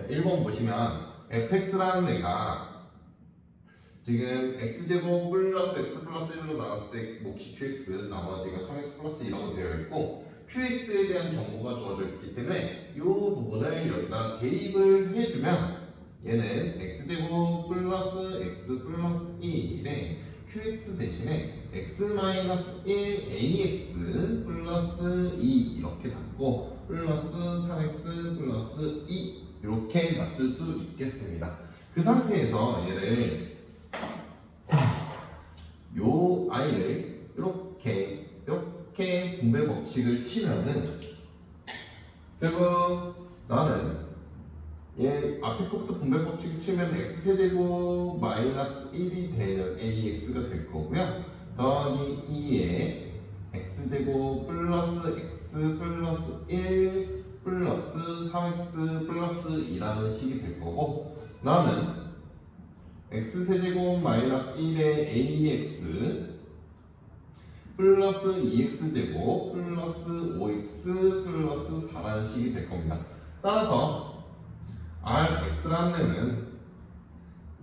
1번 보시면 fx라는 애가 지금 x제곱 플러스 x 플러스 1로 나왔을 때 몫이 qx, 나머지가 3x 플러스 2라고 되어 있고 qx에 대한 정보가 주어져 있기 때문에 이 부분을 여기다 대입을 해주면 얘는 x제곱 플러스 x 플러스 1에 qx 대신에 x 마이너스 1 ax 플러스 2 이렇게 받고 플러스 3x 플러스 2 이렇게 맞출 수 있겠습니다. 그 상태에서 얘를 요 i를 이렇게 분배 법칙을 치면은 결국 나는 얘 앞에 것부터 분배 법칙을 치면 x세제곱 마이너스 1이 되는 ax가 될 거고요. 더하기 2에 x제곱 플러스 x 플러스 1 플러스 3x 플러스 2라는 식이 될 거고 나는 x세제곱 마이너스 1의 ax 플러스 2x제곱 플러스 5x 플러스 4라는 식이 될 겁니다. 따라서 rx라는 애는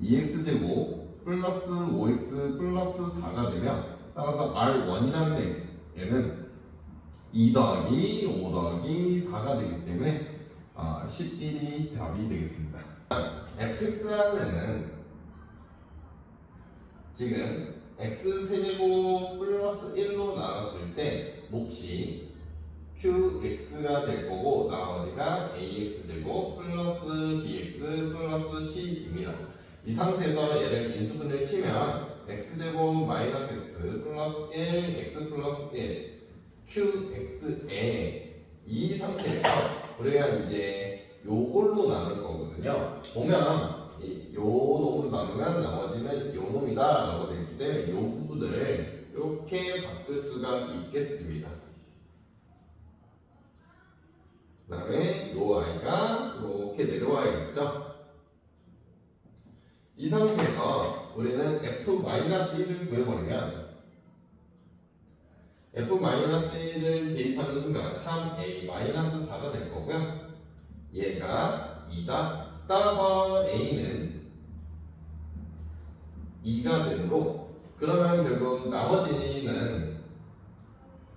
2x제곱 플러스 5x 플러스 4가 되면 따라서 r1이라는 애는 2 더하기 5 더하기 4가 되기 때문에 11이 답이 되겠습니다. fx라는 애는 지금 x세제곱 플러스 1로 나눴을 때 몫이 qx가 될 거고 나머지가 ax제곱 플러스 bx 플러스 c입니다. 이 상태에서 얘를 인수분해를 치면 x제곱 마이너스 x 플러스 1 x 플러스 1 qx에 이 상태에서 우리가 이제 요걸로 나눌 거거든요. 보면 요 놈으로 나누면 나머지는 요 놈이다 라고 되어 있기 때문에 요 부분을 이렇게 바꿀 수가 있겠습니다. 그 다음에 요 i가 이렇게 내려와야겠죠. 이 상태에서 우리는 f-1을 구해버리면 f-1을 대입하는 순간 3a-4가 될 거고요. 얘가 2다. 따라서 a는 2가 되므로 그러면 결국 나머지는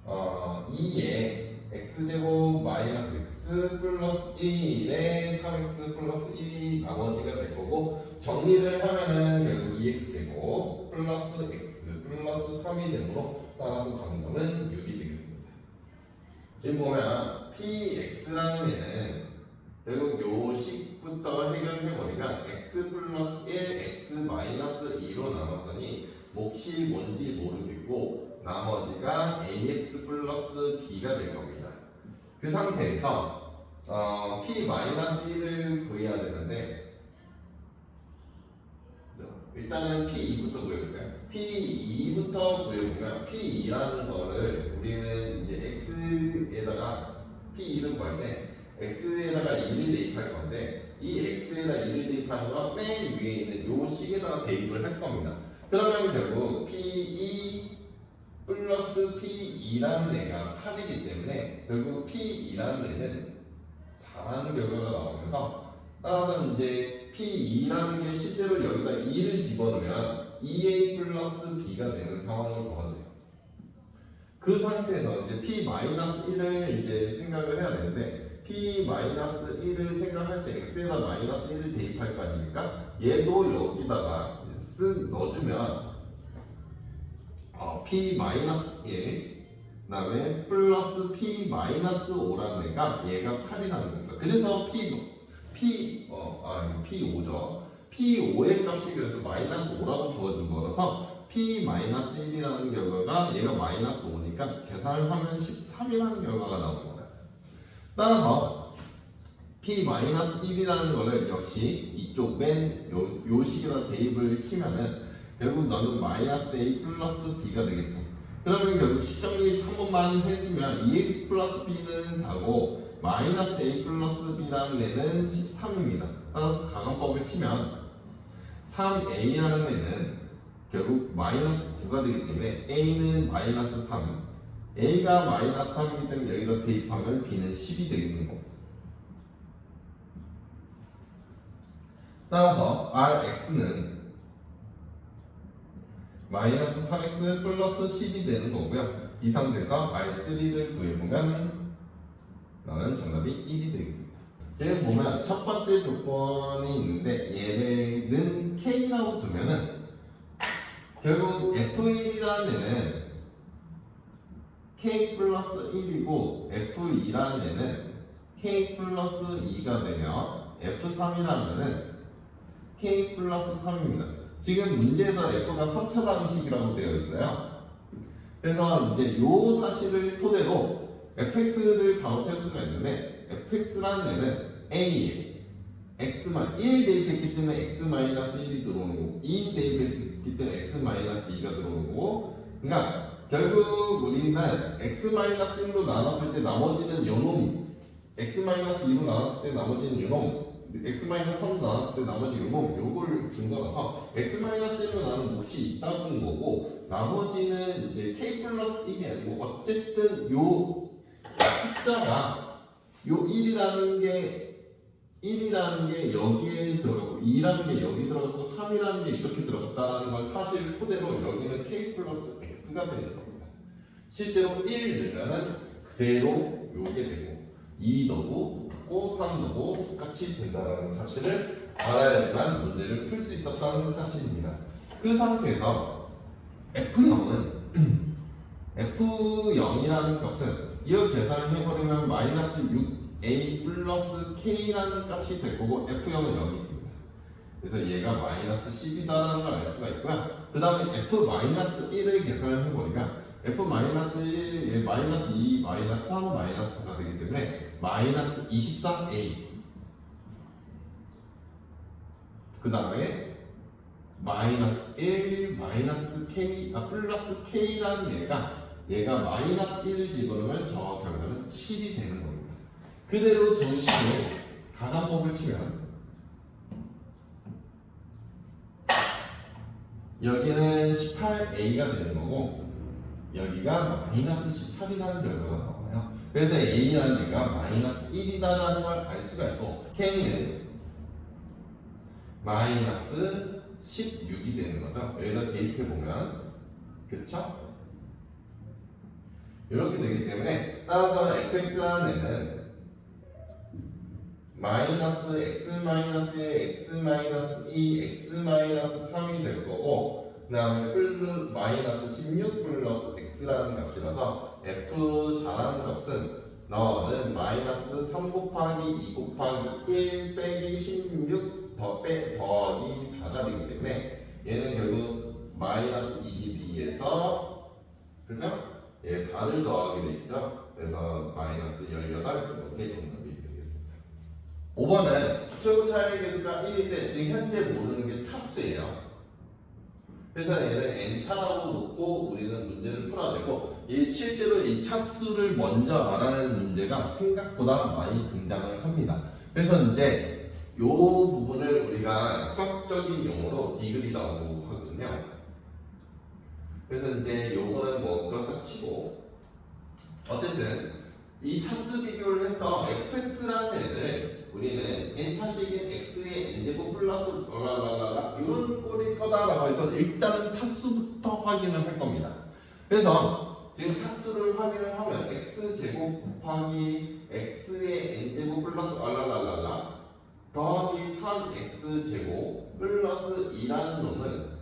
2에 x제곱 마이너스 x 플러스 1에 3x 플러스 1이 나머지가 될 거고 정리를 하면은 결국 2x제곱 플러스 x 플러스 3이 되므로 따라서 정답은 6이 되겠습니다. 지금 보면 px라는 얘는 결국 요 식부터 해결해버리면 x 플러스 1, x 마이너스 2로 나눴더니 몫이 뭔지 모르겠고 나머지가 ax 플러스 b가 될 겁니다. 그 상태에서 p-1을 구해야 되는데 일단은 p2부터 구해볼까요? p2부터 구해보면 p2라는 거를 우리는 이제 x에다가 p2를 구할 때 x에다가 2를 대입할 건데 이 x에다 2를 대입하는 건 맨 위에 있는 요 식에다가 대입을 할 겁니다. 그러면 결국 p2 플러스 p2라는 애가 8이기 때문에 결국 p2라는 애는 4라는 결과가 나오면서 따라서 이제 p2라는 게 실제로 여기다 2를 집어넣으면 2a 플러스 b가 되는 상황이 벌어져요. 그 상태에서 이제 p-1을 이제 생각을 해야 되는데 p-1을 생각할 때 x에다 마이너스 1을 대입할 거 아닙니까? 얘도 여기다가 쓱 넣어주면 p-1 그 다음에 플러스 p-5라는 애가 얘가 8이라는 겁니다. 그래서 p5죠. p5의 값이 그래서 마이너스 5라고 주어진 거라서 p-1이라는 결과가 얘가 마이너스 5니까 계산을 하면 13이라는 결과가 나오는 거예요. 따라서 p-1이라는 거를 역시 이쪽 맨 요 식에다 대입을 치면은 결국 너는 마이너스 a 플러스 b가 되겠죠. 그러면 결국 식정리 한 번만 해주면 2a 플러스 b는 4고 마이너스 a 플러스 b라는 애는 13입니다. 따라서 가감법을 치면 3a라는 애는 결국 마이너스 9가 되기 때문에 a는 마이너스 3 a가 마이너스 3이기 때문에 여기다 대입하면 b는 10이 되는 거고 따라서 Rx는 마이너스 3x 플러스 10이 되는 거고요. 이 상태에서 R3를 구해보면 나는 정답이 1이 되겠습니다. 지금 보면 첫 번째 조건이 있는데 얘는 K라고 두면은 결국 F1이라는 애는 K 플러스 1이고 F2라는 애는 K 플러스 2가 되며 F3이라는 애는 K 플러스 3입니다. 지금 문제에서 F가 3차 방식이라고 되어 있어요. 그래서 이제 요 사실을 토대로 fx를 바로 세울 수가 있는데 fx라는 애는 a에 x만 1 대입했기 때문에 x-1이 들어오는 거고 2 대입했기 때문에 x-2가 들어오는 거고 그러니까 결국 우리는 x-1로 나눴을 때 나머지는 요놈 x-2로 나눴을 때 나머지는 요놈 x-3로 나눴을 때 나머지 요놈 요걸 준 거라서 x-1로 나눈 몫이 있다는 거고 나머지는 이제 k 플러스 1이 아니고 어쨌든 요 숫자가 요 1이라는 게 여기에 들어갔고 2라는 게 여기 들어갔고 3이라는 게 이렇게 들어갔다라는 걸 사실을 토대로 여기는 k 플러스 x가 되는 겁니다. 실제로 1 넣으면은 그대로 요게 되고 2 넣고 3 넣고 똑같이 된다라는 사실을 알아야만 문제를 풀 수 있었다는 사실입니다. 그 상태에서 F0은 F0이라는 값은 이거 계산을 해버리면 마이너스 6a 플러스 k라는 값이 될 거고 F0은 여기 있습니다. 그래서 얘가 마이너스 10이다라는 걸 알 수가 있고요. 그 다음에 F-1을 계산을 해버리면 F-1, 얘 마이너스 2, 마이너스 3, 마이너스가 되기 때문에 마이너스 24a 그 다음에 마이너스 1, 마이너스 k, 플러스 k라는 얘가 마이너스 1을 집어넣으면 저 결과는 7이 되는 겁니다. 그대로 두시고 가산법을 치면 여기는 18a가 되는 거고 여기가 마이너스 18이라는 결과가 나와요. 그래서 a라는 얘가 마이너스 1이다라는 걸 알 수가 있고 k는 마이너스 16이 되는 거죠. 여기다 대입해보면 그쵸? 이렇게 되기 때문에 따라서 fx라는 애는 마이너스 x 마이너스 1, x 마이너스 2, x 마이너스 3이 될 거고 그 다음에 마이너스 16 플러스 x라는 값이라서 f4라는 값은 너는 마이너스 3 곱하기 2 곱하기 1 빼기 16 더하기 4가 되기 때문에 얘는 결국 마이너스 22에서 그죠? 예, 4를 더하게 돼 있죠? 그래서 마이너스 18 이렇게 정답이 되겠습니다. 5번은 최고 차이 개수가 1인데 지금 현재 모르는 게 차수예요. 그래서 얘는 n차라고 놓고 우리는 문제를 풀어야 되고 실제로 이 차수를 먼저 알아내는 문제가 생각보다 많이 등장을 합니다. 그래서 이제 이 부분을 우리가 수학적인 용어로 디그리라고 하거든요. 그래서 이제 요거는 뭐 그렇다 치고 어쨌든 이 차수 비교를 해서 fx라는 애를 우리는 n차식인 x의 n제곱 플러스 랄랄랄라 이런 꼴일 거다라고 해서 일단은 차수부터 확인을 할 겁니다. 그래서 지금 차수를 확인을 하면 x제곱 곱하기 x의 n제곱 플러스 랄랄랄라 더하기 3x제곱 플러스 2라는 놈은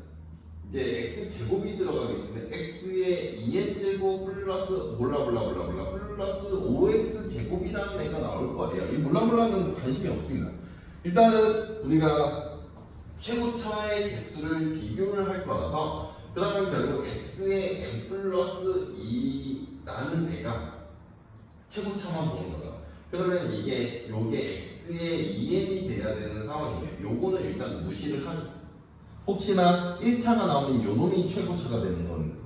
이제 x제곱이 들어가기 때문에 x의 2n제곱 플러스 몰라몰라 플러스 5x제곱이라는 애가 나올 거예요. 이 몰라몰라는 관심이 없습니다. 일단은 우리가 최고차의 개수를 비교를 할 거라서 그러면 결국 x의 n 플러스 2라는 애가 최고차만 보는 거죠. 그러면 요게 x의 2n이 돼야 되는 상황이에요. 요거는 일단 무시를 하죠. 혹시나 1차가 나오면 요놈이 최고차가 되는 겁니다.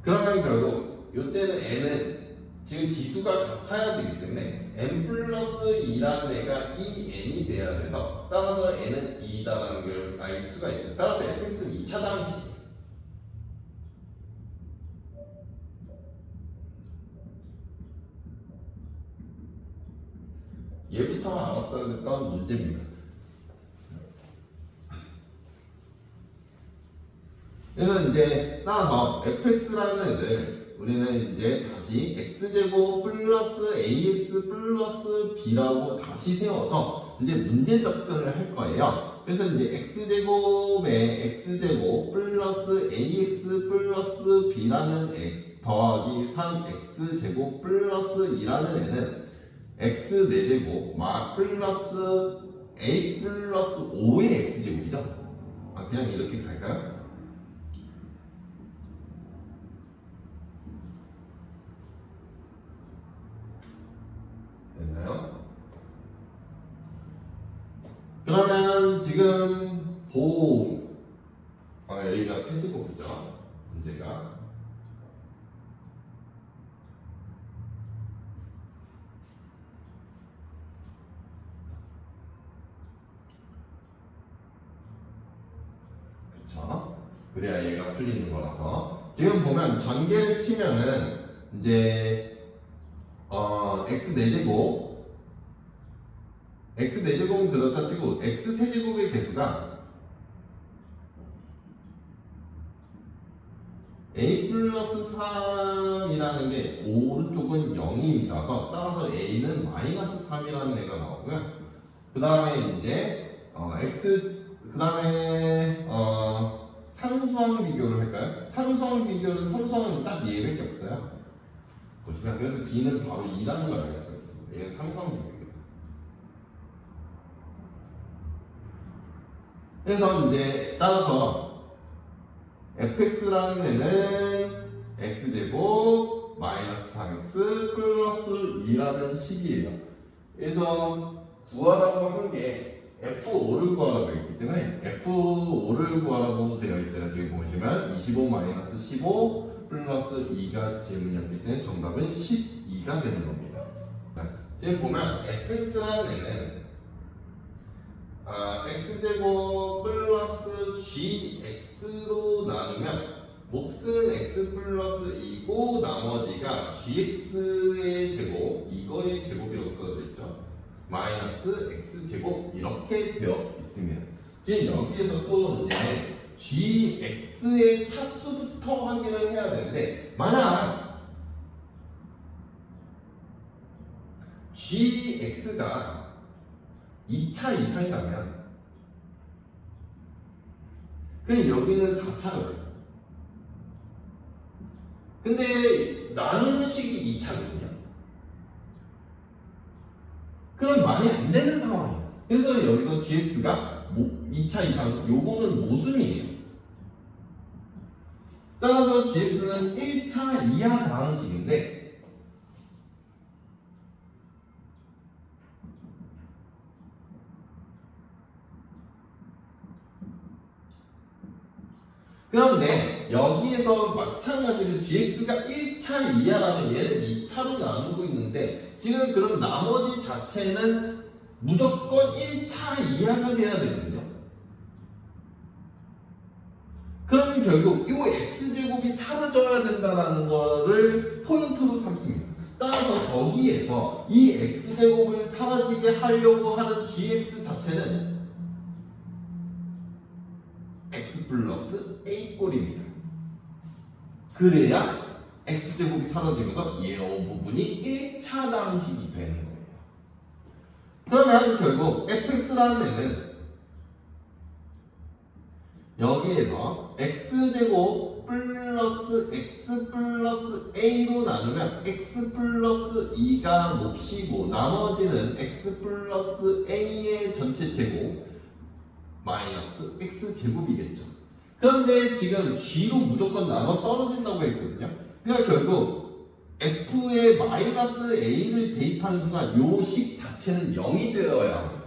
그러면 결국 요때는 n은 지금 지수가 같아야 되기 때문에 n 플러스 2라는 애가 2n이 돼야 돼서 따라서 n은 2다라는 걸 알 수가 있어요. 따라서 fx는 2차 방식. 얘부터 알았어야 됐던 문제입니다. 그래서 이제 따라서 fx라는 애를 우리는 이제 다시 x제곱 플러스 ax 플러스 b라고 다시 세워서 이제 문제 접근을 할 거예요. 그래서 이제 x제곱에 x제곱 플러스 ax 플러스 b라는 애 더하기 3x제곱 플러스 2라는 애는 x 4제곱 플러스 a 플러스 5의 x제곱이죠. 그냥 이렇게 갈까요? 됐나요? 그러면 지금 여기가 세제곱이죠. 문제가. 그쵸? 그래야 얘가 풀리는 거라서. 지금 보면 전개를 치면은 이제 x 4제곱 x 4제곱은 그렇다 치고 x 세제곱의 개수가 a 플러스 3이라는 게 오른쪽은 0이라서 따라서 a는 마이너스 3이라는 애가 나오고요. 그 다음에 이제 그 다음에 상수항 비교를 할까요? 상수항 비교는 상수항은 딱 얘밖에 없어요. 보시면 그래서 b는 바로 2라는 걸 알 수가 있습니다. 얘는 상수항 비교입니다. 그래서 이제 따라서 fx라는 애는 x제곱 마이너스 3x 플러스 2라는 식이에요. 그래서 구하라고 한 게 f5를 구하라고 했기 때문에 f5를 구하라고 되어 있어요. 지금 보시면 25 마이너스 15 플러스 2가 질문이었기 때문에 정답은 12가 되는 겁니다. 지금 보면 fx라는 애는 x제곱 플러스 gx로 나누면 몫은 x 플러스 2고 나머지가 gx의 제곱 이거의 제곱이라고 써져 있죠. 마이너스 x제곱 이렇게 되어 있습니다. 지금 여기에서 또 이제 gx의 차수부터 확인을 해야 되는데 만약 gx가 2차 이상이라면 그럼 여기는 4차가 돼요. 근데 나누는 식이 2차거든요. 그럼 말이 안 되는 상황이에요. 그래서 여기서 gx가 2차 이상 요거는 모순이에요. 따라서 gx는 1차 이하 다항식인데 그런데 여기에서 마찬가지로 gx가 1차 이하라면 얘는 2차로 나누고 있는데 지금 그럼 나머지 자체는 무조건 1차 이하가 돼야 되거든요. 그러면 결국 이 x제곱이 사라져야 된다는 거를 포인트로 삼습니다. 따라서 저기에서 이 x제곱을 사라지게 하려고 하는 gx 자체는 x 플러스 a 꼴입니다. 그래야 x제곱이 사라지면서 이 부분이 1차 방식이 되는 거예요. 그러면 결국 fx라는 애는 여기에서 x제곱 플러스 x 플러스 a로 나누면 x 플러스 2가 몫이고 나머지는 x 플러스 a의 전체 제곱 마이너스 x제곱이겠죠. 그런데 지금 g로 무조건 나눠 떨어진다고 했거든요. 그러니까 결국 f에 마이너스 a를 대입하는 순간 요 식 자체는 0이 되어야 합니다.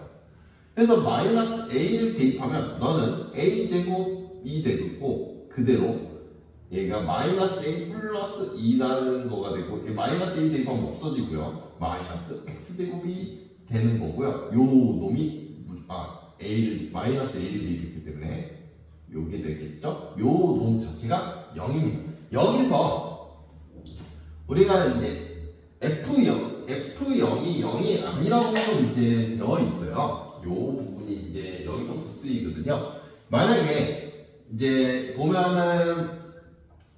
그래서 마이너스 a를 대입하면 너는 a제곱이 되고 그대로 얘가 마이너스 a 플러스 2라는 거가 되고 마이너스 a 대입하면 없어지고요. 마이너스 x제곱이 되는 거고요. 요 놈이 a를 마이너스 a를 대입했기 때문에 요게 되겠죠. 요 놈 자체가 0입니다. 여기서 우리가 이제 F0이 0이 아니라고 이제 되어 있어요. 요 부분이 이제 여기서부터 쓰이거든요. 만약에 이제 보면은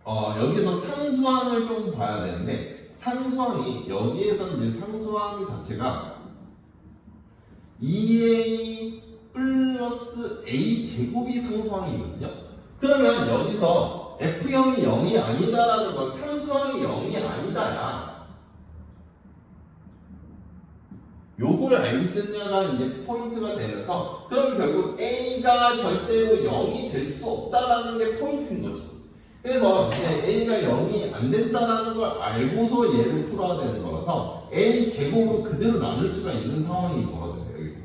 여기서 상수항을 좀 봐야 되는데 상수항이 여기에서 이제 상수항 자체가 2a 플러스 a 제곱이 상수항이거든요. 그러면 여기서 f형이 0이 아니다라는 건 상수항이 0이 아니다야. 요거를 알고 있느냐가 이제 포인트가 되면서 그럼 결국 a가 절대로 0이 될 수 없다라는 게 포인트인 거죠. 그래서 이제 a가 0이 안 된다라는 걸 알고서 얘를 풀어야 되는 거라서 a 제곱으로 그대로 나눌 수가 있는 상황이 벌어져요. 여기서.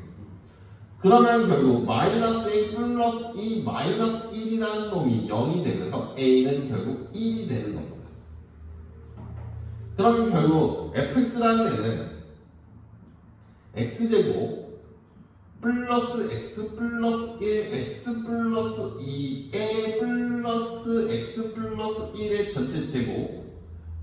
그러면 결국 마이너스 a 플러스 2 마이너스 1이라는 놈이 0이 되면서 a는 결국 1이 되는 겁니다. 그러면 결국 fx라는 애는 x제곱 플러스 x 플러스 1 x 플러스 2에 플러스 x 플러스 1의 전체 제곱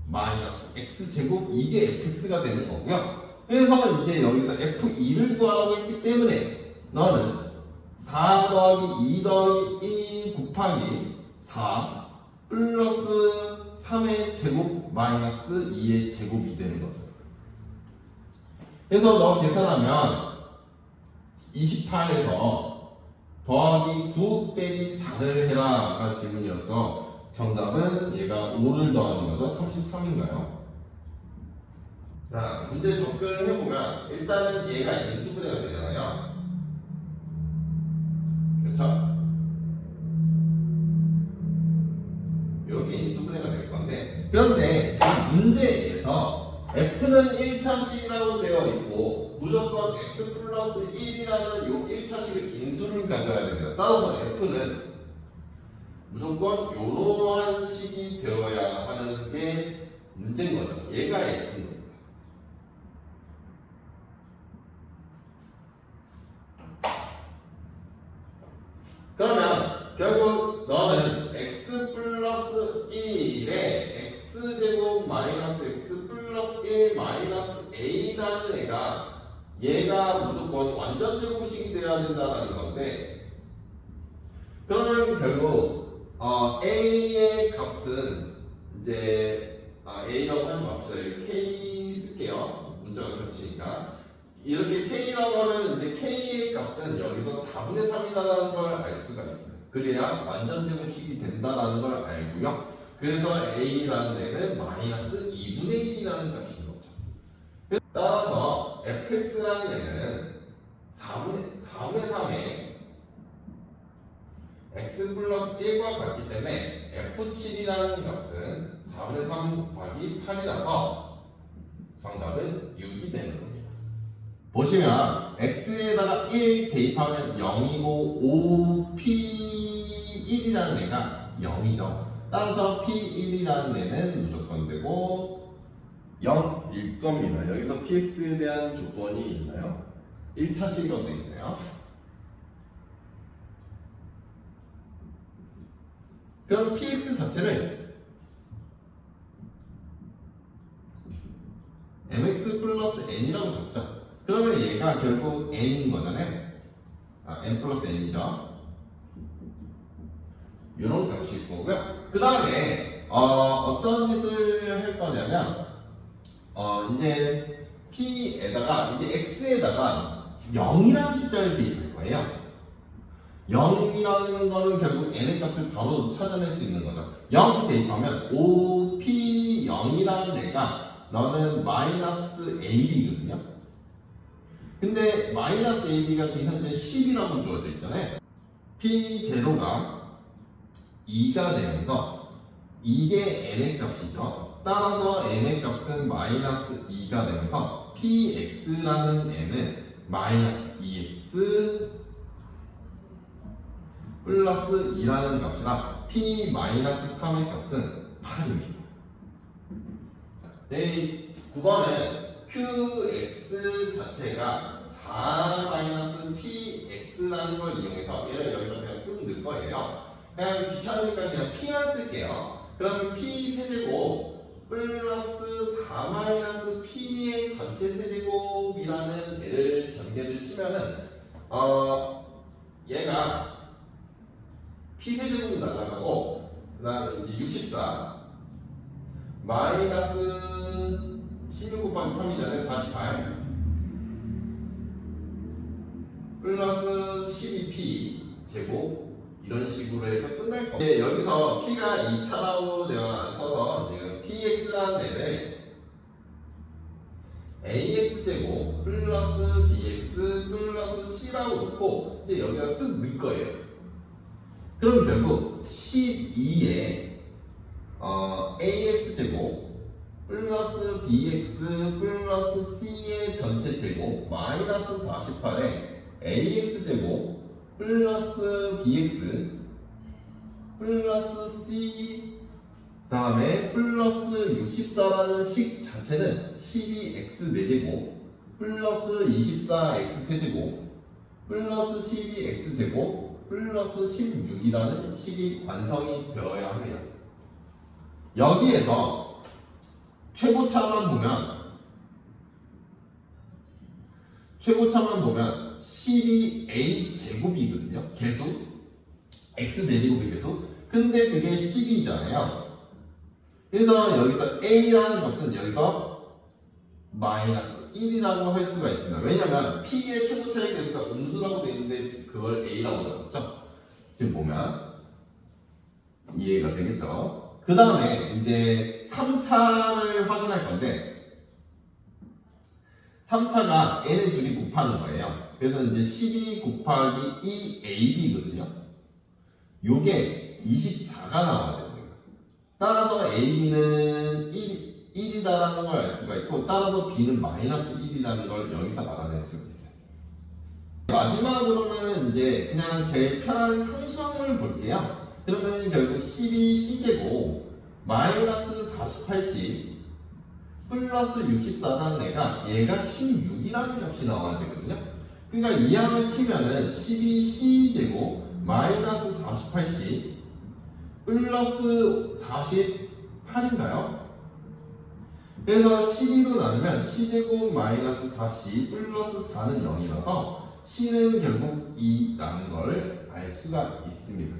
마이너스 x제곱 이게 fx가 되는 거고요. 그래서 이제 여기서 f2를 구하라고 했기 때문에 너는 4 더하기 2 더하기 1 곱하기 4 플러스 3의 제곱 마이너스 2의 제곱이 되는 거죠. 그래서 너 계산하면 28에서 더하기 9 빼기 4를 해라가 질문이었어. 정답은 얘가 5를 더하는 거죠. 33인가요? 자, 문제 접근을 해보면 일단은 얘가 인수분해가 되잖아요. 그렇죠? 이렇게 인수분해가 될 건데 그런데 이 문제에서 f는 1차식이라고 되어 있고 무조건 x 플러스 1이라는 요 1차식을 인수를 가져야 됩니다. 따라서 f는 무조건 요러한 식이 되어야 하는 게 문제인 거죠. 얘가 f인 겁니다. 그러면 결국 너는 x 플러스 1에 x제곱 마이너스 x 플러스 1 마이너스 a라는 애가 얘가 무조건 완전 제곱식이 돼야 된다는 건데 그러면 결국 a의 값은 이제 a라고 하지 맙시다. 여기 k 쓸게요. 문자가 겹치니까 이렇게 k라고 하면 이제 k의 값은 여기서 4분의 3이라는 걸 알 수가 있어요. 그래야 완전 제곱식이 된다는 걸 알고요. 그래서 a라는 애는 마이너스 2분의 1이라는 값인 거죠. 따라서 fx라는 애는 4분의 3에 x 플러스 1과 같기 때문에 f7이라는 값은 4분의 3 곱하기 8이라서 정답은 6이 되는 겁니다. 보시면 x에다가 1 대입하면 0이고 5p1이라는 애가 0이죠. 따라서 p1이라는 애는 무조건 되고 0일 겁니다. 여기서 px에 대한 조건이 있나요? 1차식이라고 되어 있네요. 그럼 px 자체를 mx 플러스 n이라고 적죠. 그러면 얘가 결국 n인 거잖아요. n 플러스 n이죠. 이런 값일 거고요. 그 다음에 어떤 짓을 할 거냐면 이제 p에다가 이제 x에다가 0이라는 숫자를 대입할 거예요. 0이라는 거는 결국 n의 값을 바로 찾아낼 수 있는 거죠. 0 대입하면 5p0이라는 애가 너는 마이너스 ab거든요. 근데 마이너스 ab가 지금 현재 10이라고 주어져 있잖아요. p0가 2가 되면서 이게 n의 값이죠. 따라서 n의 값은 마이너스 2가 되면서 px라는 n은 마이너스 2x 플러스 2라는 값이라 p 마이너스 3의 값은 8입니다. 네, 9번은 qx 자체가 4-px라는 걸 이용해서 얘를 여기다 그냥 쓰면 될 거예요. 그냥 귀찮으니까 그냥 p만 쓸게요. 그러면 p 세제곱 플러스 4-p의 전체 세제곱이라는 애를 전개를 치면은 얘가 P세제곱이 날아가고 그 다음에 이제 64 마이너스 16 곱하기 3이잖아요. 48 플러스 12p 제곱 이런 식으로 해서 끝날 겁니다. 여기서 p가 2차라고 내가 써서 지금 px라는 애를 ax제곱 플러스 bx 플러스 c라고 놓고 이제 여기다 쓱 넣을 거예요. 그럼 결국 12에 ax제곱 플러스 bx 플러스 c의 전체 제곱 마이너스 48에 ax제곱 플러스 bx 플러스 c 다음에 플러스 64라는 식 자체는 12x 4제곱 플러스 24x 세제곱 플러스 12x 제곱 플러스 16이라는 식이 완성이 되어야 합니다. 여기에서 최고차만 보면 12a 제곱이거든요. 계수 x 4제곱의 계수. 근데 그게 12잖아요. 그래서 여기서 a라는 값은 여기서 마이너스 1이라고 할 수가 있습니다. 왜냐면 p의 최고차의 계수가 음수라고 되어 있는데 그걸 a라고 적었죠. 지금 보면 이해가 되겠죠. 그 다음에 이제 3차를 확인할 건데 3차가 n을 둘이 곱하는 거예요. 그래서 이제 12 곱하기 2ab거든요. 요게 24가 나와야 됩니다. 따라서 ab는 1이다라는 걸 알 수가 있고 따라서 b는 마이너스 1이라는 걸 여기서 알아낼 수가 있어요. 마지막으로는 이제 그냥 제일 편한 상수함을 볼게요. 그러면 결국 12c제곱 마이너스 48c 플러스 64라는 애가 얘가 16이라는 값이 나와야 되거든요. 그러니까 이 양을 치면은 12c제곱 마이너스 48c 플러스 48인가요? 그래서 12로 나누면 c제곱 마이너스 4c 플러스 4는 0이라서 c는 결국 2라는 걸 알 수가 있습니다.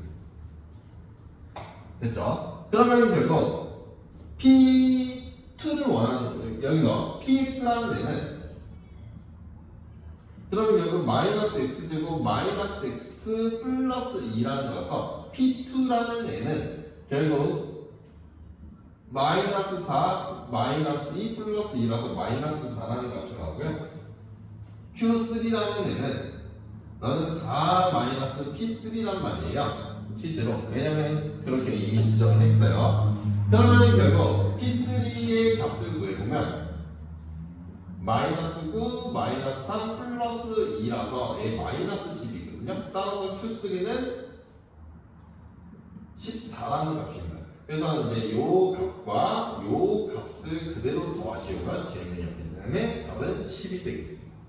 됐죠? 그러면 결국 P2를 원하는 거예요. 여기서 PX라는 애는 그러면 결국 마이너스 X제곱 마이너스 X 플러스 2라는 거라서 P2라는 애는 결국 마이너스 4 마이너스 2 플러스 2라서 마이너스 4라는 값이 나오고요. Q3라는 애는 너는 4 마이너스 P3란 말이에요. 실제로. 왜냐면 그렇게 이미 지정을 했어요. 그러면 결국 P3의 값을 구해보면 마이너스 9, 마이너스 3 플러스 2라서 얘 마이너스 10이거든요. 따라서 Q3는 14라는 값입니다. 그래서 이제 요 값과 요 값을 그대로 더하시오가 질문이었기 때문에 답은 10이 되겠습니다.